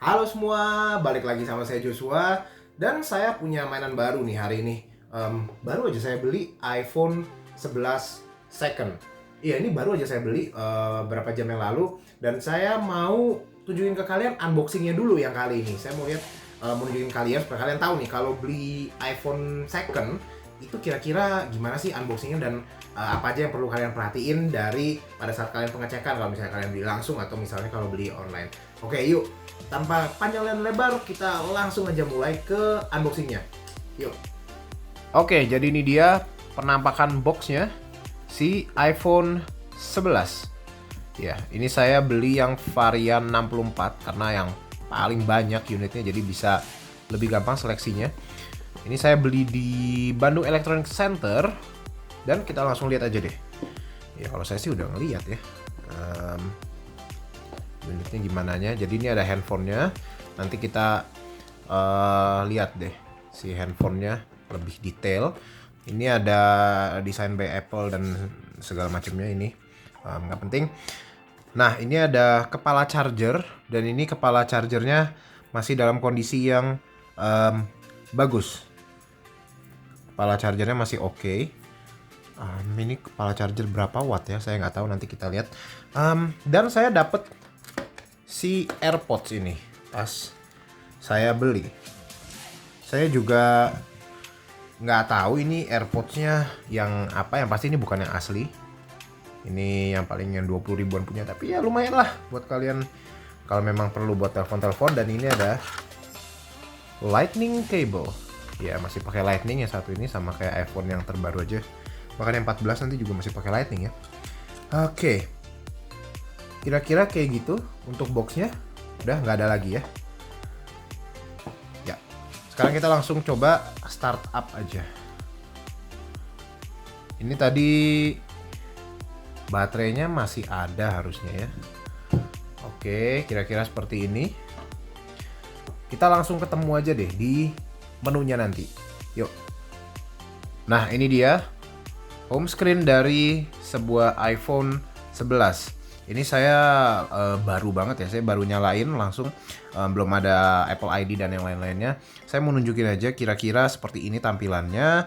Halo semua, balik lagi sama saya Joshua dan saya punya mainan baru nih hari ini. Baru aja saya beli iPhone 11 second. Iya, ini baru aja saya beli berapa jam yang lalu dan saya mau tunjukin ke kalian unboxingnya dulu yang kali ini. Saya mau lihat mau nunjukin kalian supaya kalian tahu nih kalau beli iPhone second itu kira-kira gimana sih unboxingnya dan apa aja yang perlu kalian perhatiin dari pada saat kalian pengecekan kalau misalnya kalian beli langsung atau misalnya kalau beli online. Oke, yuk tanpa panjang dan lebar, kita langsung aja mulai ke unboxingnya. Yuk. Oke, jadi ini dia penampakan boxnya si iPhone 11. Ya, ini saya beli yang varian 64 karena yang paling banyak unitnya, jadi bisa lebih gampang seleksinya. Ini saya beli di Bandung Electronic Center dan kita langsung lihat aja deh. Ya, kalau saya sih udah ngeliat ya. Unitnya gimana nya. Jadi ini ada handphonenya. Nanti kita lihat deh si handphonenya lebih detail. Ini ada desain by Apple dan segala macamnya ini nggak penting. Nah, ini ada kepala charger dan ini kepala chargernya masih dalam kondisi yang bagus. Kepala chargernya masih oke. Ini kepala charger berapa watt ya? Saya nggak tahu, nanti kita lihat. Dan saya dapat si AirPods ini pas saya beli. Saya juga nggak tahu ini AirPods-nya yang apa, yang pasti ini bukan yang asli. Ini yang paling yang 20 ribuan punya, tapi ya lumayan lah buat kalian kalau memang perlu buat telepon-telepon. Dan ini ada Lightning cable. Ya, masih pakai Lightning yang satu ini, sama kayak iPhone yang terbaru aja. Bahkan yang 14 nanti juga masih pakai Lightning ya. Oke. Kira-kira kayak gitu untuk boxnya. Udah nggak ada lagi ya. Ya, sekarang kita langsung coba start up aja. Ini tadi baterainya masih ada harusnya ya. Oke, kira-kira seperti ini. Kita langsung ketemu aja deh di menunya nanti. Yuk. Nah, ini dia home screen dari sebuah iPhone 11. Ini saya baru banget ya, saya baru nyalain langsung, belum ada Apple ID dan yang lain-lainnya. Saya mau nunjukin aja kira-kira seperti ini tampilannya.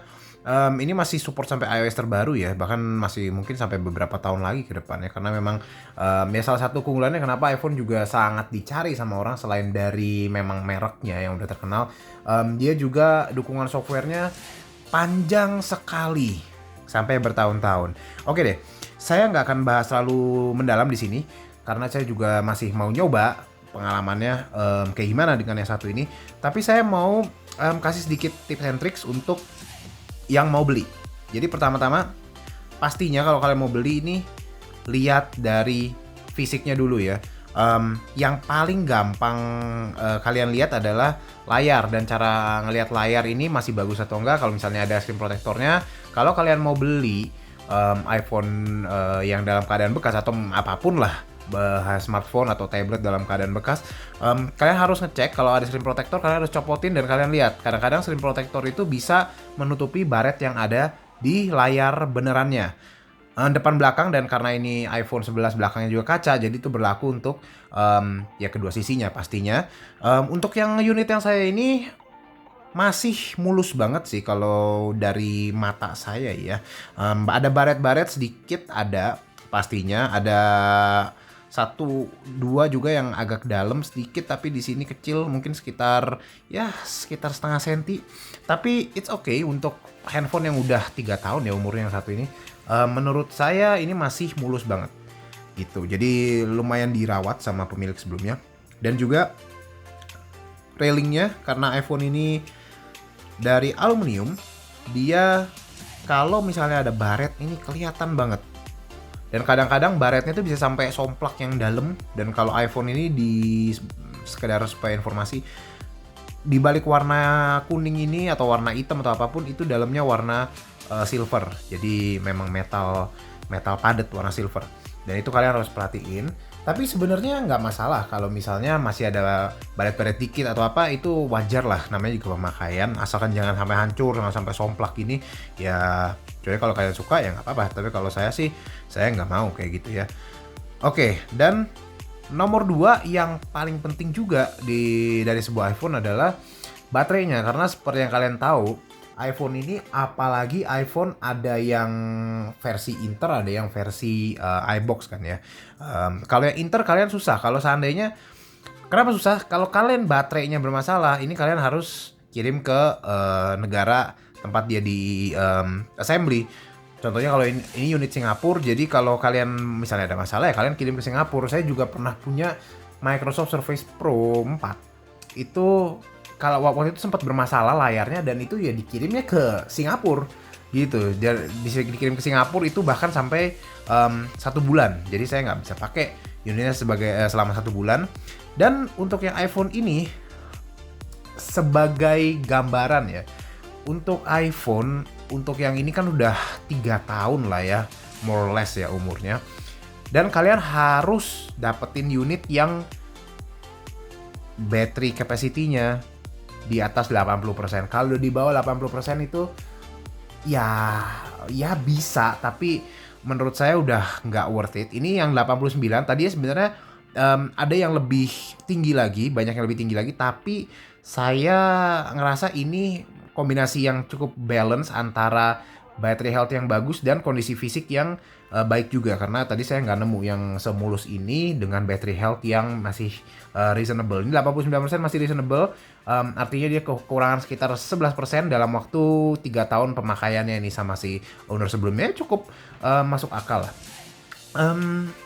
Ini masih support sampai iOS terbaru ya, bahkan masih mungkin sampai beberapa tahun lagi ke depannya. Karena memang ya salah satu keunggulannya kenapa iPhone juga sangat dicari sama orang selain dari memang mereknya yang udah terkenal. Dia juga dukungan softwarenya panjang sekali sampai bertahun-tahun. Oke deh, saya nggak akan bahas terlalu mendalam di sini karena saya juga masih mau nyoba pengalamannya kayak gimana dengan yang satu ini. Tapi saya mau kasih sedikit tips and tricks untuk yang mau beli. Jadi pertama-tama pastinya kalau kalian mau beli ini lihat dari fisiknya dulu ya. Yang paling gampang kalian lihat adalah layar, dan cara ngelihat layar ini masih bagus atau enggak kalau misalnya ada screen protectornya. Kalau kalian mau beli iPhone yang dalam keadaan bekas atau apapun lah, smartphone atau tablet dalam keadaan bekas, kalian harus ngecek kalau ada screen protector. Kalian harus copotin dan kalian lihat. Kadang-kadang screen protector itu bisa menutupi baret yang ada di layar benerannya, depan belakang. Dan karena ini iPhone 11 belakangnya juga kaca, jadi itu berlaku untuk ya kedua sisinya pastinya. Untuk yang unit yang saya ini masih mulus banget sih kalau dari mata saya ya. Ada baret-baret sedikit, ada pastinya ada satu dua juga yang agak dalam sedikit, tapi di sini kecil, mungkin sekitar setengah senti. Tapi it's okay untuk handphone yang udah 3 tahun ya umurnya yang satu ini. Menurut saya ini masih mulus banget gitu. Jadi lumayan dirawat sama pemilik sebelumnya. Dan juga railingnya, karena iPhone ini dari aluminium, dia kalau misalnya ada baret ini kelihatan banget. Dan kadang-kadang baretnya tuh bisa sampai somplak yang dalam. Dan kalau iPhone ini, di sekedar supaya informasi, di balik warna kuning ini atau warna hitam atau apapun, itu dalamnya warna silver. Jadi memang metal padat warna silver. Dan itu kalian harus perhatiin. Tapi sebenarnya nggak masalah kalau misalnya masih ada baret-baret dikit atau apa, itu wajar lah, namanya juga pemakaian. Asalkan jangan sampai hancur, jangan sampai somplak gini ya. Jadi kalau kalian suka ya nggak apa-apa, tapi kalau saya sih, saya nggak mau kayak gitu ya. Oke, dan Nomor 2 yang paling penting juga dari sebuah iPhone adalah baterainya, karena seperti yang kalian tahu, iPhone ini, apalagi iPhone ada yang versi Inter, ada yang versi iBox kan ya. Kalau yang Inter kalian susah. Kalau seandainya, kenapa susah? Kalau kalian baterainya bermasalah, ini kalian harus kirim ke negara tempat dia di assembly. Contohnya kalau ini unit Singapura, jadi kalau kalian misalnya ada masalah ya kalian kirim ke Singapura. Saya juga pernah punya Microsoft Surface Pro 4. Itu kalau waktu itu sempat bermasalah layarnya, dan itu ya dikirimnya ke Singapura gitu. Dikirim ke Singapura itu bahkan sampai 1 bulan. Jadi saya nggak bisa pakai unitnya selama 1 bulan. Dan untuk yang iPhone ini, sebagai gambaran ya, untuk iPhone, untuk yang ini kan udah 3 tahun lah ya, more or less ya umurnya. Dan kalian harus dapetin unit yang battery capacity-nya di atas 80%. Kalau di bawah 80% itu ya bisa, tapi menurut saya udah nggak worth it. Ini yang 89, tadi sebenarnya ada yang lebih tinggi lagi, banyak yang lebih tinggi lagi, tapi saya ngerasa ini kombinasi yang cukup balance antara battery health yang bagus dan kondisi fisik yang baik juga, karena tadi saya nggak nemu yang semulus ini dengan battery health yang masih reasonable. Ini 89% masih reasonable, artinya dia kekurangan sekitar 11% dalam waktu 3 tahun pemakaiannya ini sama si owner sebelumnya, cukup masuk akal lah.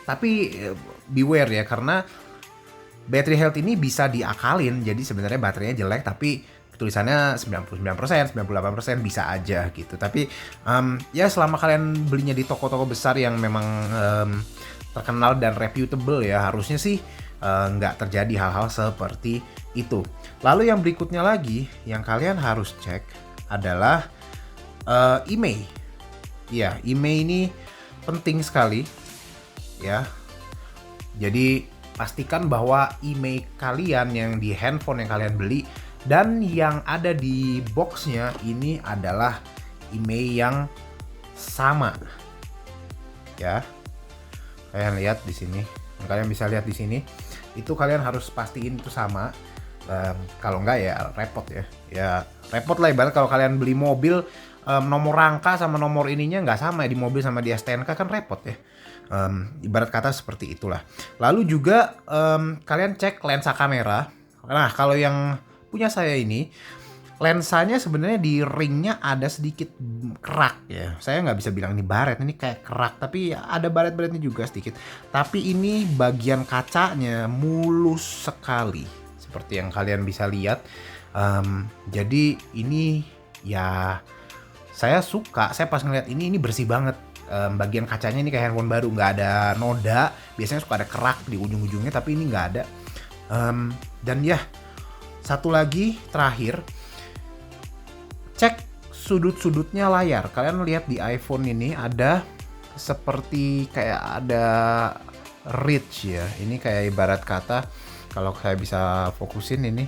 Tapi beware ya, karena battery health ini bisa diakalin, jadi sebenarnya baterainya jelek tapi tulisannya 99%, 98% bisa aja gitu. Tapi ya selama kalian belinya di toko-toko besar yang memang terkenal dan reputable ya, harusnya sih nggak terjadi hal-hal seperti itu. Lalu yang berikutnya lagi yang kalian harus cek adalah IMEI. Ya, IMEI ini penting sekali ya. Jadi pastikan bahwa IMEI kalian yang di handphone yang kalian beli dan yang ada di boxnya ini adalah IMEI yang sama, ya. Kalian lihat di sini, kalian bisa lihat di sini, itu kalian harus pastiin itu sama. Kalau enggak ya repot ya. Ya repot lah, ibarat kalau kalian beli mobil, nomor rangka sama nomor ininya nggak sama ya, di mobil sama di STNK kan repot ya. Ibarat kata seperti itulah. Lalu juga kalian cek lensa kamera. Nah kalau yang punya saya ini, lensanya sebenarnya di ringnya ada sedikit kerak ya. Saya nggak bisa bilang ini baret, ini kayak kerak, tapi ada baret-baretnya juga sedikit. Tapi ini bagian kacanya mulus sekali, seperti yang kalian bisa lihat. Jadi ini ya saya suka. Saya pas ngeliat ini bersih banget. Bagian kacanya ini kayak handphone baru, nggak ada noda. Biasanya suka ada kerak di ujung-ujungnya, tapi ini nggak ada. Dan ya, satu lagi terakhir, cek sudut-sudutnya layar. Kalian lihat di iPhone ini ada seperti kayak ada ridge ya. Ini kayak ibarat kata, kalau saya bisa fokusin ini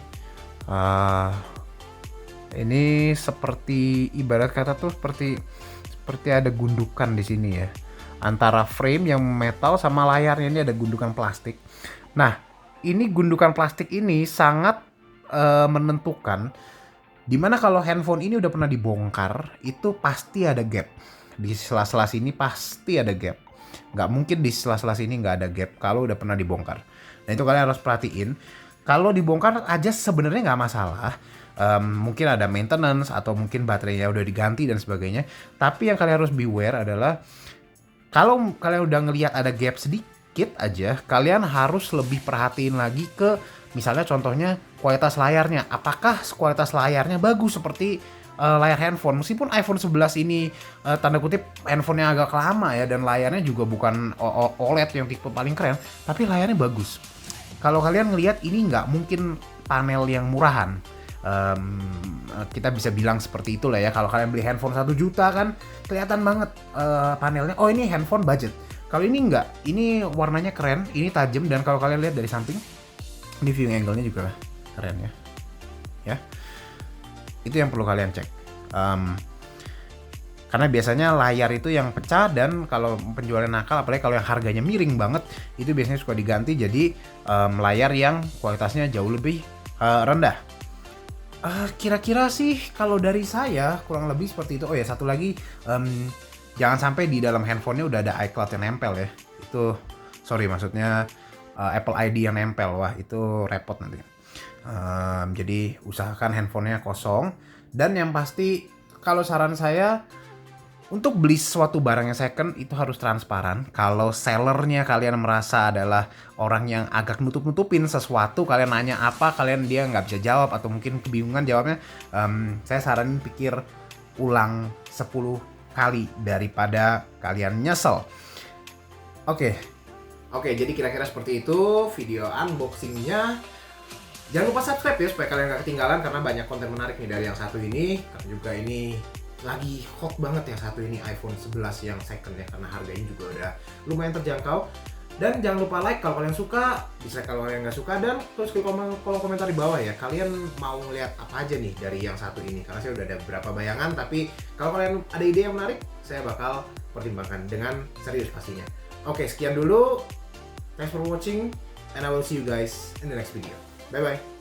seperti ibarat kata tuh seperti ada gundukan di sini ya. Antara frame yang metal sama layarnya ini ada gundukan plastik. Nah, ini gundukan plastik ini sangat menentukan dimana kalau handphone ini udah pernah dibongkar, itu pasti ada gap. Di sela-sela sini pasti ada gap. Nggak mungkin di sela-sela sini nggak ada gap kalau udah pernah dibongkar. Nah itu kalian harus perhatiin. Kalau dibongkar aja sebenarnya nggak masalah. Mungkin ada maintenance atau mungkin baterainya udah diganti dan sebagainya. Tapi yang kalian harus beware adalah kalau kalian udah ngelihat ada gap sedikit aja, kalian harus lebih perhatiin lagi ke misalnya contohnya kualitas layarnya. Apakah kualitas layarnya bagus seperti layar handphone? Meskipun iPhone 11 ini tanda kutip handphonenya agak lama ya, dan layarnya juga bukan OLED yang tipe paling keren, tapi layarnya bagus. Kalau kalian ngelihat ini nggak mungkin panel yang murahan. Kita bisa bilang seperti itulah ya. Kalau kalian beli handphone 1 juta kan kelihatan banget panelnya. Oh ini handphone budget. Kalau ini enggak, ini warnanya keren, ini tajam, dan kalau kalian lihat dari samping, ini viewing angle-nya juga keren ya. Ya, itu yang perlu kalian cek. Karena biasanya layar itu yang pecah, dan kalau penjualnya nakal, apalagi kalau yang harganya miring banget, itu biasanya suka diganti jadi layar yang kualitasnya jauh lebih rendah. Kira-kira sih kalau dari saya kurang lebih seperti itu. Oh ya, satu lagi, jangan sampai di dalam handphonenya udah ada iCloud yang nempel ya. Itu sorry, maksudnya Apple ID yang nempel. Wah, itu repot nanti. Jadi usahakan handphonenya kosong. Dan yang pasti, kalau saran saya, untuk beli sesuatu barang yang second itu harus transparan. Kalau sellernya kalian merasa adalah orang yang agak nutup-nutupin sesuatu, kalian nanya apa, dia nggak bisa jawab atau mungkin kebingungan jawabnya, saya saranin pikir ulang 10 kali daripada kalian nyesel. Oke, jadi kira-kira seperti itu video unboxingnya. Jangan lupa subscribe ya supaya kalian gak ketinggalan, karena banyak konten menarik nih dari yang satu ini. Karena juga ini lagi hot banget yang satu ini, iPhone 11 yang second ya, karena harganya juga udah lumayan terjangkau. Dan jangan lupa like kalau kalian suka, dislike kalau kalian nggak suka, dan terus di kolom komentar di bawah ya, kalian mau lihat apa aja nih dari yang satu ini. Karena saya udah ada beberapa bayangan, tapi kalau kalian ada ide yang menarik, saya bakal pertimbangkan dengan serius pastinya. Oke, sekian dulu. Thanks for watching, and I will see you guys in the next video. Bye bye.